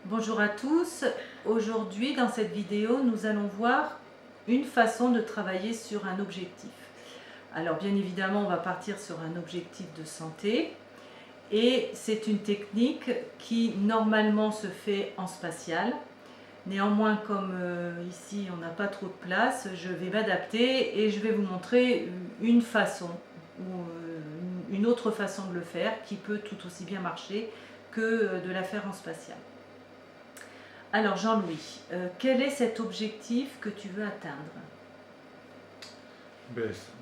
Bonjour à tous, aujourd'hui dans cette vidéo nous allons voir une façon de travailler sur un objectif. Alors bien évidemment on va partir sur un objectif de santé et c'est une technique qui normalement se fait en spatial. Néanmoins comme ici on n'a pas trop de place, je vais m'adapter et je vais vous montrer une façon ou une autre façon de le faire qui peut tout aussi bien marcher que de la faire en spatial. Alors Jean-Louis, quel est cet objectif que tu veux atteindre?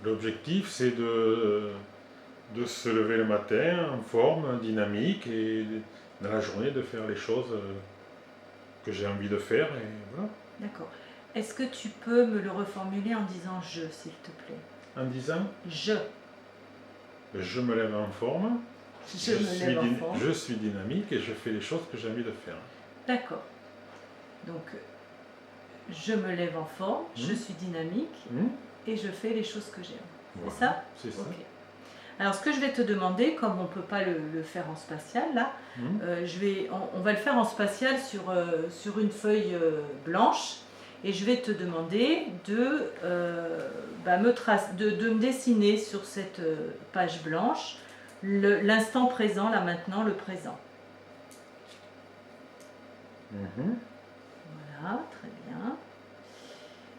L'objectif, c'est de se lever le matin en forme, dynamique, et dans la journée de faire les choses que j'ai envie de faire. Et voilà. D'accord. Est-ce que tu peux me le reformuler en disant « je » s'il te plaît? En disant, Je. je me lève en forme, Je me lève en forme. je suis dynamique et je fais les choses que j'ai envie de faire. D'accord. Donc, je me lève en forme, je suis dynamique et je fais les choses que j'aime. Voilà, C'est ça? c'est ça. Ok. Alors, ce que je vais te demander, comme on ne peut pas le faire en spatial, là, on va le faire en spatial sur une feuille blanche. Et je vais te demander de me dessiner sur cette page blanche l'instant présent, là maintenant, le présent. Voilà, très bien.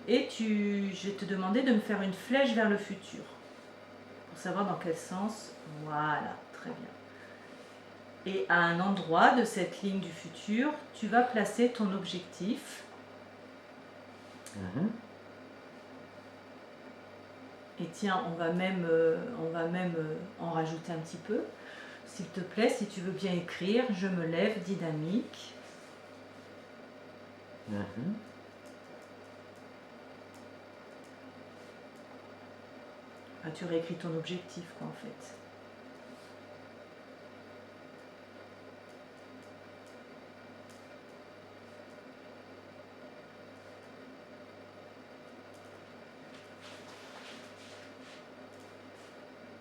Et je vais te demander de me faire une flèche vers le futur. Pour savoir dans quel sens. Voilà, très bien. Et à un endroit de cette ligne du futur, tu vas placer ton objectif. Et tiens, on va même en rajouter un petit peu. S'il te plaît, si tu veux bien écrire, je me lève dynamique. Ah, tu réécris ton objectif, quoi, en fait.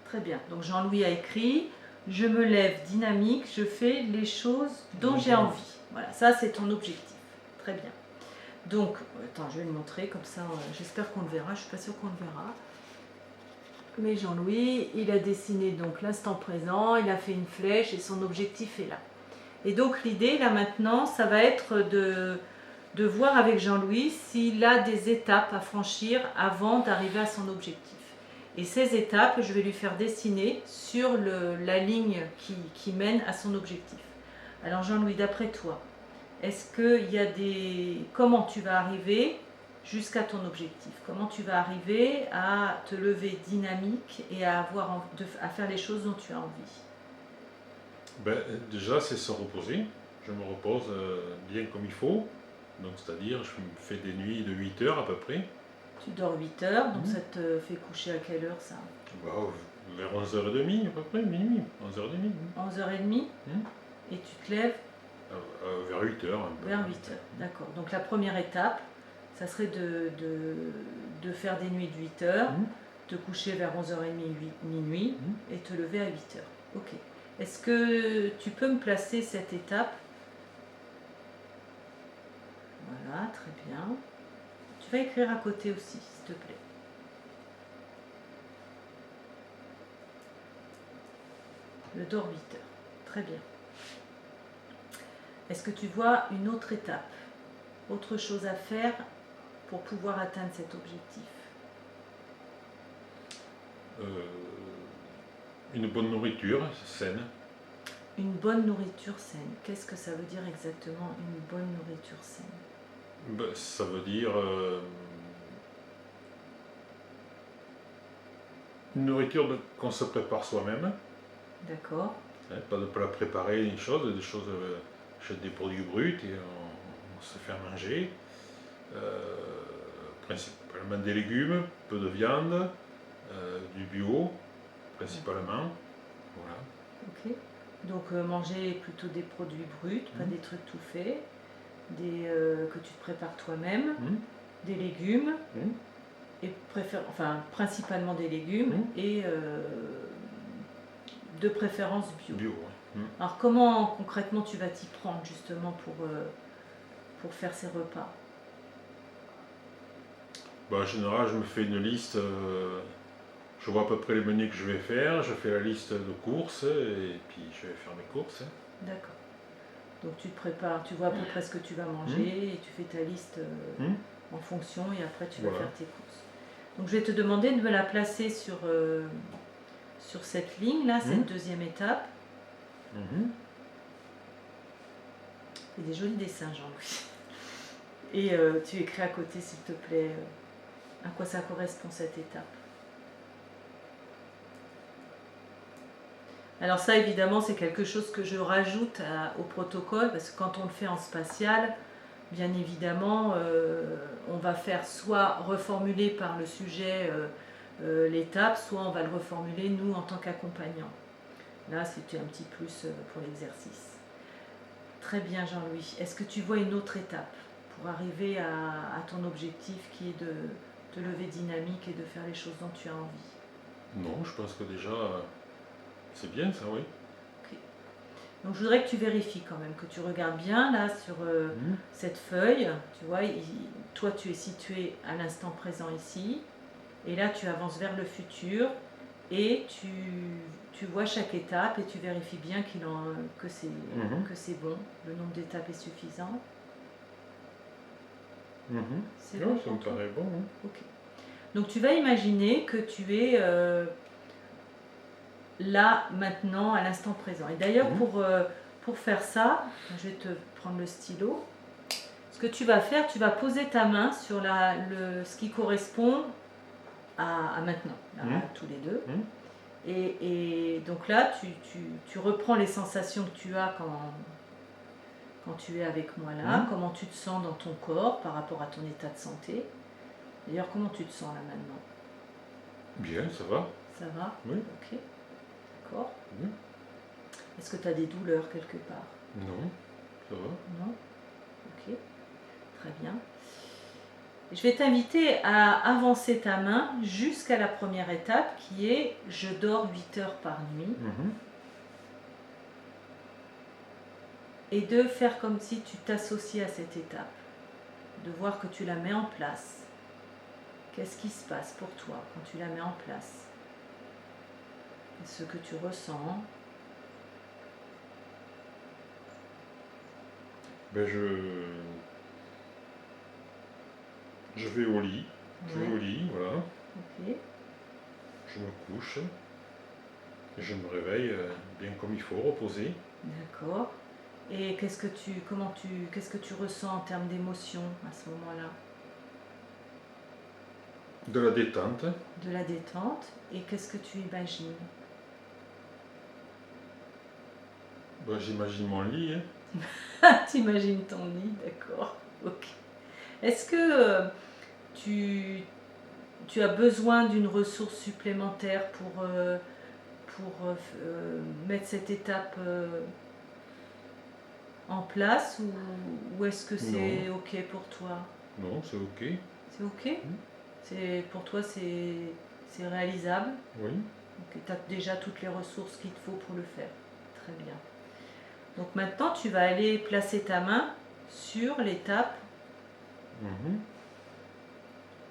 Très bien. Donc Jean-Louis a écrit « Je me lève dynamique, je fais les choses dont j'ai envie ». Voilà, ça c'est ton objectif. Très bien. Donc, attends, je vais le montrer comme ça, j'espère qu'on le verra, je ne suis pas sûre qu'on le verra. Mais Jean-Louis, il a dessiné donc l'instant présent, il a fait une flèche et son objectif est là. Et donc l'idée là maintenant, ça va être de voir avec Jean-Louis s'il a des étapes à franchir avant d'arriver à son objectif. Et ces étapes, je vais lui faire dessiner sur la ligne qui mène à son objectif. Alors Jean-Louis, d'après toi, est-ce qu'il y a comment tu vas arriver jusqu'à ton objectif? Comment tu vas arriver à te lever dynamique et à faire les choses dont tu as envie? Déjà, c'est se reposer. Je me repose bien comme il faut. Donc, c'est-à-dire, je me fais des nuits de 8 heures à peu près. Tu dors 8 heures, donc ça te fait coucher à quelle heure ça? Vers 11h30 à peu près, minuit, 11h30. 11h30. Et tu te lèves? Vers 8 heures. Vers 8 heures, d'accord. Donc la première étape, ça serait de faire des nuits de 8 heures, te coucher vers 11h30, minuit, et te lever à 8 heures. Ok. Est-ce que tu peux me placer cette étape? Voilà, très bien. Tu vas écrire à côté aussi, s'il te plaît. Le dors 8 heures. Très bien. Est-ce que tu vois une autre étape? Autre chose à faire pour pouvoir atteindre cet objectif? Une bonne nourriture saine. Une bonne nourriture saine. Qu'est-ce que ça veut dire exactement, une bonne nourriture saine? Ça veut dire une nourriture qu'on se prépare soi-même. D'accord. Pas de plat préparé, des choses, achète des produits bruts et on se fait manger. Principalement des légumes, peu de viande, du bio, principalement. Voilà. Ok. Donc manger plutôt des produits bruts, pas des trucs tout faits, que tu te prépares toi-même, des légumes, et principalement des légumes, et de préférence bio. Bio, ouais. Alors comment concrètement tu vas t'y prendre justement pour faire ces repas? Bah, en général, je me fais une liste, je vois à peu près les menus que je vais faire, je fais la liste de courses et puis je vais faire mes courses, hein. D'accord. Donc tu te prépares, tu vois à peu près ce que tu vas manger et tu fais ta liste Hmm. en fonction et après tu vas Voilà. faire tes courses. Donc je vais te demander de me la placer sur cette ligne là, cette deuxième étape. Mhm. Il y a des jolis dessins, Jean-Louis. Et tu écris à côté, s'il te plaît, à quoi ça correspond cette étape. Alors ça, évidemment, c'est quelque chose que je rajoute au protocole, parce que quand on le fait en spatial, bien évidemment, on va faire soit reformuler par le sujet l'étape, soit on va le reformuler nous en tant qu'accompagnant. Là, c'était un petit plus pour l'exercice. Très bien, Jean-Louis. Est-ce que tu vois une autre étape pour arriver à ton objectif qui est de lever dynamique et de faire les choses dont tu as envie? Non, je pense que déjà, c'est bien ça, oui. Ok. Donc je voudrais que tu vérifies quand même, que tu regardes bien là sur cette feuille. Tu vois, toi tu es situé à l'instant présent ici, et là tu avances vers le futur, et tu vois chaque étape et tu vérifies bien que c'est bon, le nombre d'étapes est suffisant. C'est Ouais, bon ça me pour toi? paraît bon, hein. Ok. Donc tu vas imaginer que tu es là, maintenant, à l'instant présent. Et d'ailleurs, pour faire ça, je vais te prendre le stylo. Ce que tu vas faire, tu vas poser ta main sur ce qui correspond à maintenant, là, à tous les deux. Et donc là, tu reprends les sensations que tu as quand tu es avec moi là, comment tu te sens dans ton corps par rapport à ton état de santé. D'ailleurs, comment tu te sens là maintenant? Bien, ça va. Ça va? Oui. Ok, d'accord. Oui. Est-ce que tu as des douleurs quelque part? Non, ça va. Non? Ok, très bien. Je vais t'inviter à avancer ta main jusqu'à la première étape qui est je dors 8 heures par nuit, et de faire comme si tu t'associais à cette étape, de voir que tu la mets en place. Qu'est-ce qui se passe pour toi quand tu la mets en place? Ce que tu ressens. Ben je vais au lit. Je vais Ouais. au lit, voilà. Ok. Je me couche. Et je me réveille bien comme il faut, reposé. D'accord. Et qu'est-ce que tu ressens en termes d'émotion à ce moment-là? De la détente. De la détente. Et qu'est-ce que tu imagines? Ben, j'imagine mon lit, hein. T'imagines ton lit, d'accord. Ok. Est-ce que tu, tu as besoin d'une ressource supplémentaire pour mettre cette étape en place, ou est-ce que c'est ok pour toi? Non, c'est ok. C'est ok? Pour toi, c'est réalisable? Oui. Ok, tu as déjà toutes les ressources qu'il te faut pour le faire. Très bien. Donc maintenant, tu vas aller placer ta main sur l'étape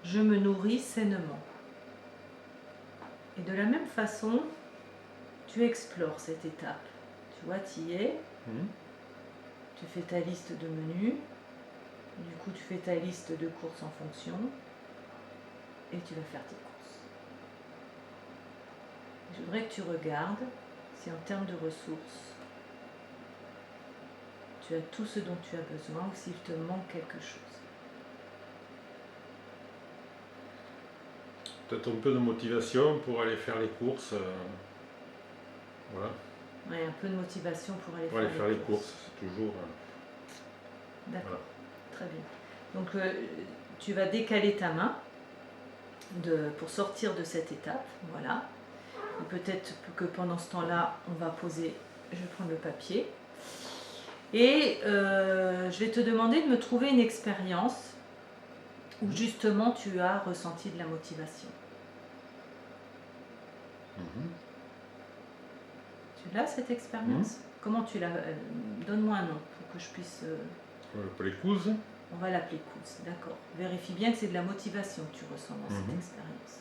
je me nourris sainement. Et de la même façon, tu explores cette étape. Tu vois, tu y es. Tu fais ta liste de menus. Du coup, tu fais ta liste de courses en fonction. Et tu vas faire tes courses. Je voudrais que tu regardes si en termes de ressources, tu as tout ce dont tu as besoin ou s'il te manque quelque chose. Peut-être un peu de motivation pour aller faire les courses. Voilà. Ouais, un peu de motivation pour aller Pour aller faire les courses, c'est toujours. D'accord, Voilà. très bien. Donc tu vas décaler ta main pour sortir de cette étape. Voilà. Et peut-être que pendant ce temps-là, on va poser. Je vais prendre le papier. Et je vais te demander de me trouver une expérience où justement tu as ressenti de la motivation. Tu l'as cette expérience? Comment tu la... donne-moi un nom pour que je puisse... L'épouse. On va l'appeler Couze, d'accord. Vérifie bien que c'est de la motivation que tu ressens dans cette expérience.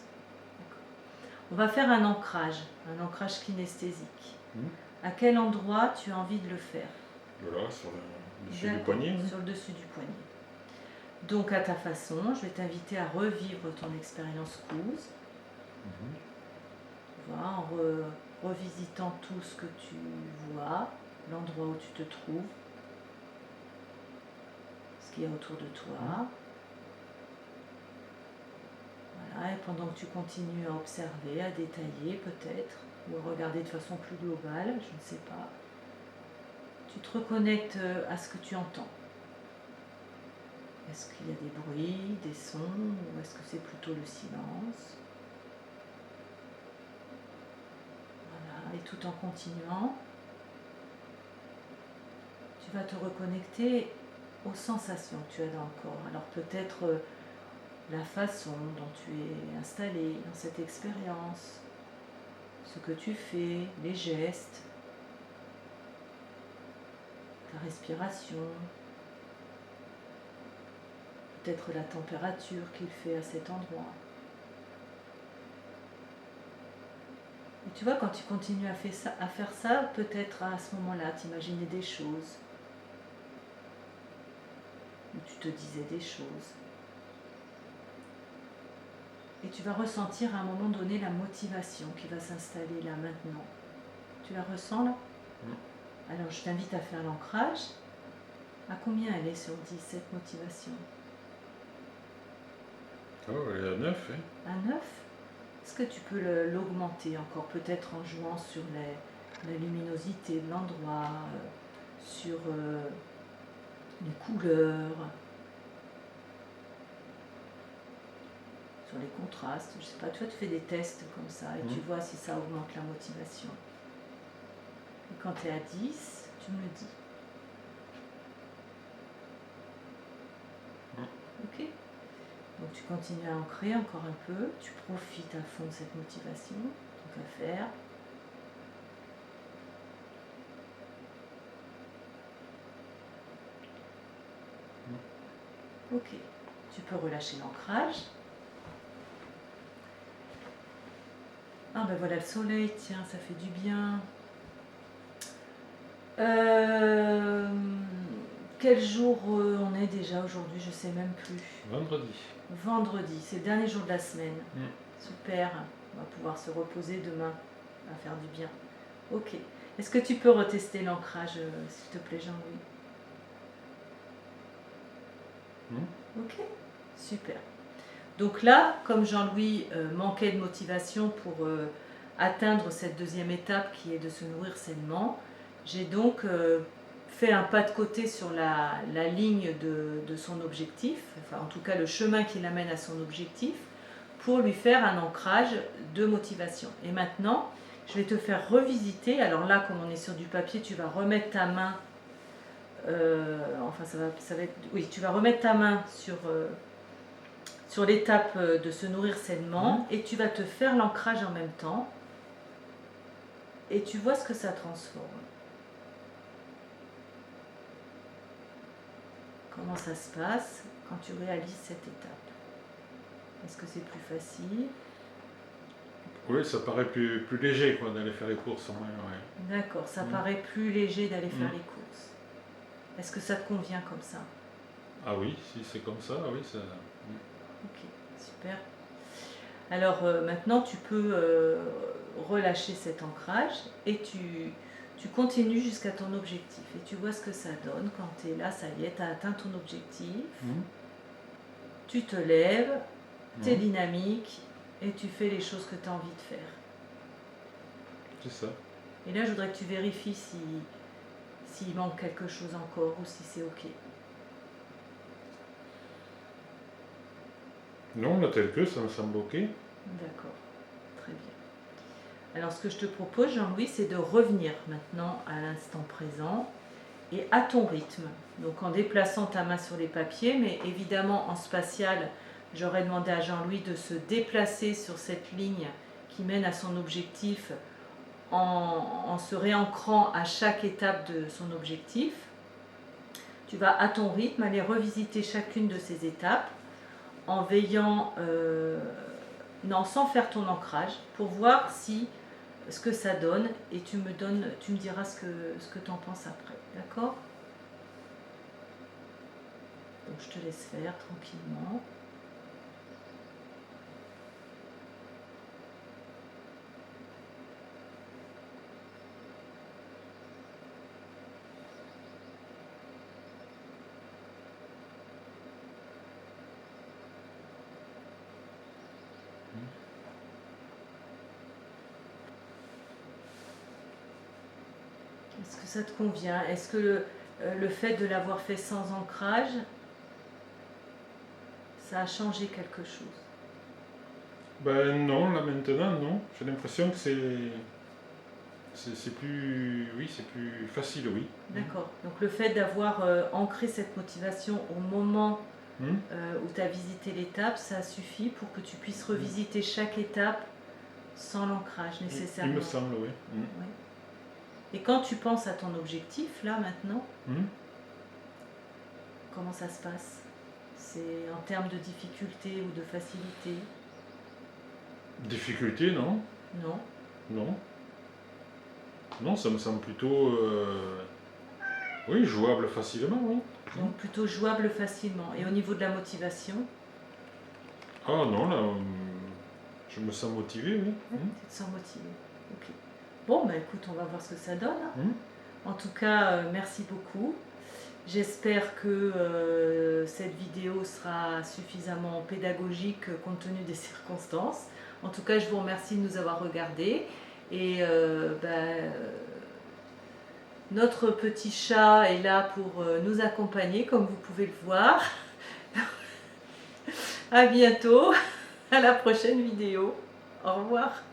D'accord. On va faire un ancrage kinesthésique. À quel endroit tu as envie de le faire? Voilà, sur le dessus du poignet. Sur le dessus du poignet. Donc à ta façon, je vais t'inviter à revivre ton expérience Couze. Tu vois, en revisitant tout ce que tu vois, l'endroit où tu te trouves, ce qu'il y a autour de toi. Voilà, et pendant que tu continues à observer, à détailler peut-être, ou à regarder de façon plus globale, je ne sais pas, tu te reconnectes à ce que tu entends. Est-ce qu'il y a des bruits, des sons, ou est-ce que c'est plutôt le silence? Voilà, et tout en continuant, tu vas te reconnecter aux sensations que tu as dans le corps. Alors peut-être la façon dont tu es installé dans cette expérience, ce que tu fais, les gestes, ta respiration, peut-être la température qu'il fait à cet endroit. Et tu vois, quand tu continues à faire ça, peut-être à ce moment-là, t'imaginer des choses, ou tu te disais des choses. Et tu vas ressentir à un moment donné la motivation qui va s'installer là maintenant. Tu la ressens là? Alors je t'invite à faire l'ancrage. À combien elle est sur 10 cette motivation? Oh, elle est à 9. Hein. À 9? Est-ce que tu peux l'augmenter encore, peut-être en jouant sur la luminosité de l'endroit, sur les couleurs, sur les contrastes, je sais pas, tu fais des tests comme ça et tu vois si ça augmente la motivation. Et quand tu es à 10, tu me le dis. Ok? Donc tu continues à ancrer encore un peu, tu profites à fond de cette motivation, donc à faire. Ok, tu peux relâcher l'ancrage. Ah ben voilà le soleil, tiens, ça fait du bien. Quel jour on est déjà aujourd'hui? Je sais même plus. Vendredi. Vendredi, c'est le dernier jour de la semaine. Super, on va pouvoir se reposer demain, ça va faire du bien. Ok, est-ce que tu peux retester l'ancrage, s'il te plaît, Jean-Louis? Ok, super. Donc là, comme Jean-Louis manquait de motivation pour atteindre cette deuxième étape qui est de se nourrir sainement, j'ai donc fait un pas de côté sur la ligne de son objectif, enfin en tout cas le chemin qui l'amène à son objectif, pour lui faire un ancrage de motivation. Et maintenant, je vais te faire revisiter. Alors là, comme on est sur du papier, tu vas remettre ta main, enfin ça va être, oui, tu vas remettre ta main sur l'étape de se nourrir sainement et tu vas te faire l'ancrage en même temps et tu vois ce que ça transforme. Comment ça se passe quand tu réalises cette étape? Est-ce que c'est plus facile? Oui, ça paraît plus léger quoi, d'aller faire les courses en moins. Ouais. D'accord, ça paraît plus léger d'aller faire les courses. Est-ce que ça te convient comme ça? Ah oui, si c'est comme ça, oui, ça... Ok, super. Alors maintenant, tu peux relâcher cet ancrage et tu continues jusqu'à ton objectif. Et tu vois ce que ça donne quand tu es là, ça y est, tu as atteint ton objectif. Tu te lèves, tu es dynamique et tu fais les choses que tu as envie de faire. C'est ça. Et là, je voudrais que tu vérifies s'il manque quelque chose encore ou si c'est ok. Non, là tel que, ça me semble ok. D'accord, très bien. Alors ce que je te propose, Jean-Louis, c'est de revenir maintenant à l'instant présent et à ton rythme. Donc en déplaçant ta main sur les papiers, mais évidemment en spatial, j'aurais demandé à Jean-Louis de se déplacer sur cette ligne qui mène à son objectif en se réancrant à chaque étape de son objectif. Tu vas à ton rythme aller revisiter chacune de ces étapes en veillant, non, sans faire ton ancrage, pour voir si ce que ça donne, et tu me diras ce que tu en penses après, d'accord? Donc je te laisse faire tranquillement. Est-ce que ça te convient? Est-ce que le fait de l'avoir fait sans ancrage, ça a changé quelque chose? Ben non, là maintenant, non. J'ai l'impression que c'est plus, oui, c'est plus facile, oui. D'accord. Donc le fait d'avoir ancré cette motivation au moment Hum. où tu as visité l'étape, ça suffit pour que tu puisses revisiter chaque étape sans l'ancrage nécessairement. Il me semble, oui. Hum. Ouais. Et quand tu penses à ton objectif, là maintenant, Hum. comment ça se passe? C'est en termes de difficulté ou de facilité? Difficulté, non? Non? Non. Non, ça me semble plutôt, oui, jouable facilement, oui. Donc plutôt jouable facilement. Et au niveau de la motivation, Ah non, là, je me sens motivé, oui. Hum. tu te sens motivé. Ok. Bon, bah écoute, on va voir ce que ça donne, hein. Hum. En tout cas, merci beaucoup. J'espère que cette vidéo sera suffisamment pédagogique compte tenu des circonstances. En tout cas, je vous remercie de nous avoir regardés. Et notre petit chat est là pour nous accompagner, comme vous pouvez le voir. À bientôt, à la prochaine vidéo. Au revoir.